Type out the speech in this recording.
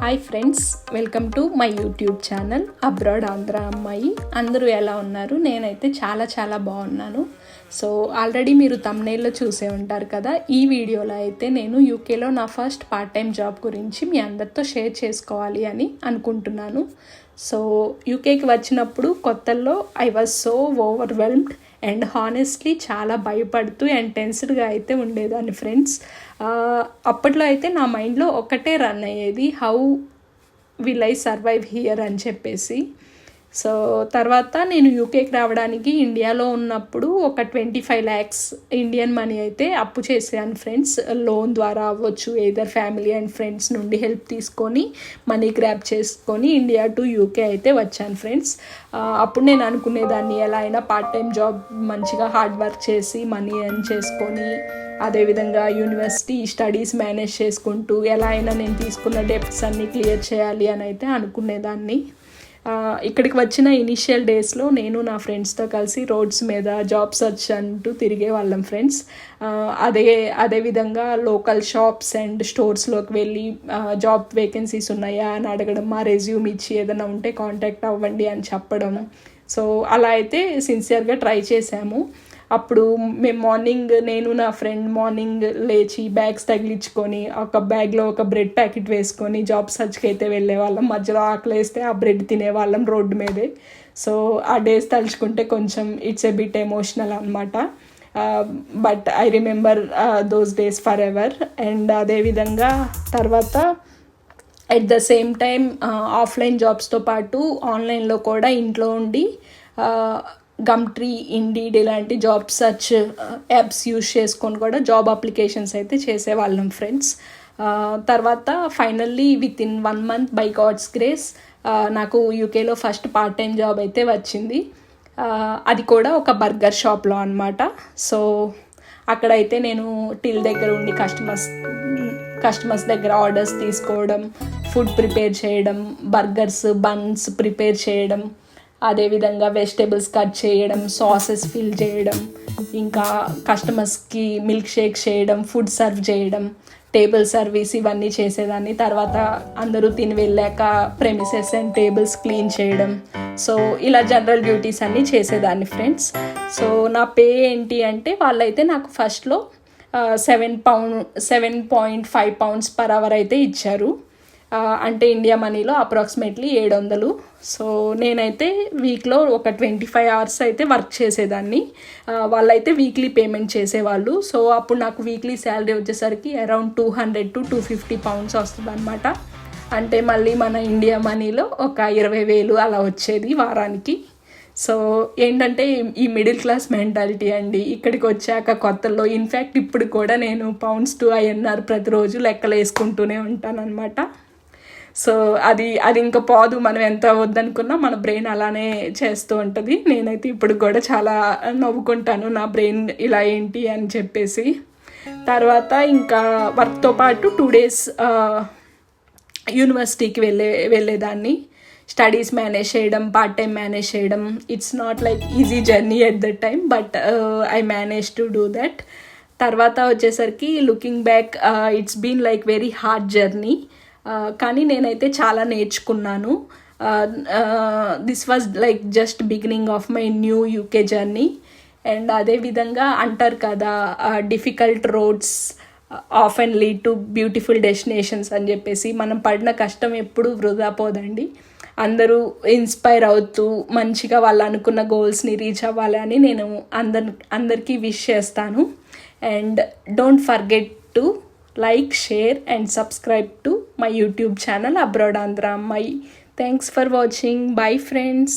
Hi friends, welcome to my YouTube channel abroad Andhra అమ్మాయి. అందరూ ఎలా ఉన్నారు? నేనైతే చాలా బాగున్నాను. సో ఆల్రెడీ మీరు థంబ్నెయిల్లో చూసే ఉంటారు కదా. ఈ వీడియోలో అయితే నేను యూకేలో నా ఫస్ట్ పార్ట్ టైం జాబ్ గురించి మీ అందరితో షేర్ చేసుకోవాలి అని అనుకుంటున్నాను. సో యూకేకి వచ్చినప్పుడు కొత్తల్లో I was so overwhelmed and honestly చాలా భయపడుతూ అండ్ టెన్స్డ్గా అయితే ఉండేదాన్ని ఫ్రెండ్స్. అప్పట్లో అయితే నా మైండ్లో ఒకటే రన్ అయ్యేది, how will I survive here అని చెప్పేసి. సో తర్వాత నేను యూకేకి రావడానికి ఇండియాలో ఉన్నప్పుడు ఒక 25 lakhs ఇండియన్ మనీ అయితే అప్పు చేశాను ఫ్రెండ్స్. లోన్ ద్వారా అవ్వచ్చు, ఏదర్ ఫ్యామిలీ అండ్ ఫ్రెండ్స్ నుండి హెల్ప్ తీసుకొని మనీ గ్రాప్ చేసుకొని ఇండియా టు యూకే అయితే వచ్చాను ఫ్రెండ్స్. అప్పుడు నేను అనుకునేదాన్ని ఎలా అయినా పార్ట్ టైం జాబ్ మంచిగా హార్డ్ వర్క్ చేసి మనీ ఎర్న్ చేసుకొని అదేవిధంగా యూనివర్సిటీ స్టడీస్ మేనేజ్ చేసుకుంటూ ఎలా అయినా నేను తీసుకున్న డెప్ట్స్ అన్నీ క్లియర్ చేయాలి అని అయితే అనుకునేదాన్ని. ఇక్కడికి వచ్చిన ఇనిషియల్ డేస్లో నేను నా ఫ్రెండ్స్తో కలిసి రోడ్స్ మీద జాబ్ సర్చ్ అంటూ తిరిగే వాళ్ళం ఫ్రెండ్స్. అదేవిధంగా లోకల్ షాప్స్ అండ్ స్టోర్స్లోకి వెళ్ళి జాబ్ వేకెన్సీస్ ఉన్నాయా అని అడగడం, మా రెజ్యూమ్ ఇచ్చి ఏదైనా ఉంటే కాంటాక్ట్ అవ్వండి అని చెప్పడం. సో అలా అయితే సిన్సియర్గా ట్రై చేశాము. అప్పుడు మేము నేను నా ఫ్రెండ్ మార్నింగ్ లేచి బ్యాగ్స్ తగిలించుకొని ఒక బ్యాగ్లో ఒక బ్రెడ్ ప్యాకెట్ వేసుకొని జాబ్ సర్చ్కి అయితే వెళ్ళేవాళ్ళం. మధ్యలో ఆకలేస్తే ఆ బ్రెడ్ తినేవాళ్ళం రోడ్డు మీదే. సో ఆ డేస్ తలుచుకుంటే కొంచెం ఇట్స్ ఎ బిట్ ఎమోషనల్ అనమాట. But I remember those days forever. And అదేవిధంగా తర్వాత at the same time offline జాబ్స్తో పాటు ఆన్లైన్లో కూడా ఇంట్లో ఉండి గమ్ట్రీ, ఇండీడ్ ఇలాంటి జాబ్ సర్చ్ యాప్స్ యూజ్ చేసుకొని కూడా జాబ్ అప్లికేషన్స్ అయితే చేసేవాళ్ళం ఫ్రెండ్స్. తర్వాత finally with in 1 month by God's grace నాకు యూకేలో ఫస్ట్ పార్ట్ టైం జాబ్ అయితే వచ్చింది. అది కూడా ఒక బర్గర్ షాప్లో అనమాట. సో అక్కడైతే నేను టిల్ దగ్గర ఉండి కస్టమర్స్ దగ్గర ఆర్డర్స్ తీసుకోవడం, ఫుడ్ ప్రిపేర్ చేయడం, బర్గర్స్ బన్స్ ప్రిపేర్ చేయడం, అదేవిధంగా వెజిటేబుల్స్ కట్ చేయడం, సాసెస్ ఫిల్ చేయడం, ఇంకా కస్టమర్స్కి మిల్క్ షేక్ చేయడం, ఫుడ్ సర్వ్ చేయడం, టేబుల్ సర్వీస్ ఇవన్నీ చేసేదాన్ని. తర్వాత అందరూ తిని వెళ్ళాక ప్రెమిసెస్ అండ్ టేబుల్స్ క్లీన్ చేయడం. సో ఇలా జనరల్ డ్యూటీస్ అన్నీ చేసేదాన్ని ఫ్రెండ్స్. సో నా పే ఏంటి అంటే వాళ్ళైతే నాకు ఫస్ట్లో 7.5 pounds per hour అయితే ఇచ్చారు. అంటే ఇండియా మనీలో అప్రాక్సిమేట్లీ 700. సో నేనైతే వీక్లో ఒక 25 hours అయితే వర్క్ చేసేదాన్ని. వాళ్ళైతే వీక్లీ పేమెంట్ చేసేవాళ్ళు. సో అప్పుడు నాకు వీక్లీ శాలరీ వచ్చేసరికి అరౌండ్ 200 to 250 pounds వస్తుంది అనమాట. అంటే మళ్ళీ మన ఇండియా మనీలో ఒక 20,000 అలా వచ్చేది వారానికి. సో ఏంటంటే ఈ మిడిల్ క్లాస్ మెంటాలిటీ అండి. ఇక్కడికి వచ్చాక కొత్తలో ఇన్ఫ్యాక్ట్ ఇప్పుడు కూడా నేను pounds to INR ప్రతిరోజు లెక్కలు వేసుకుంటూనే ఉంటాను అనమాట. సో అది ఇంకా పోదు. మనం ఎంత వద్దనుకున్నా మన బ్రెయిన్ అలానే చేస్తూ ఉంటుంది. నేనైతే ఇప్పుడు కూడా చాలా నవ్వుకుంటాను నా బ్రెయిన్ ఇలా ఏంటి అని చెప్పేసి. తర్వాత ఇంకా వర్క్తో పాటు 2 days యూనివర్సిటీకి వెళ్ళేదాన్ని. స్టడీస్ మేనేజ్ చేయడం, పార్ట్ టైం మేనేజ్ చేయడం, it's not like easy journey at that time, but I manage to do that. తర్వాత వచ్చేసరికి looking back it's been like very hard journey. కానీ నేనైతే చాలా నేర్చుకున్నాను. This was like just beginning of my new UK journey. And అదేవిధంగా అంటారు కదా, difficult roads often lead to beautiful destinations అని చెప్పేసి. మనం పడిన కష్టం ఎప్పుడు వృధా పోదండి. అందరూ ఇన్స్పైర్ అవుతూ మంచిగా వాళ్ళు అనుకున్న గోల్స్ని రీచ్ అవ్వాలి అని నేను అందరికీ విష్ చేస్తాను. And don't forget to like, share and subscribe to my YouTube channel Abroad Andhra Ammayi. Thanks for watching. Bye friends.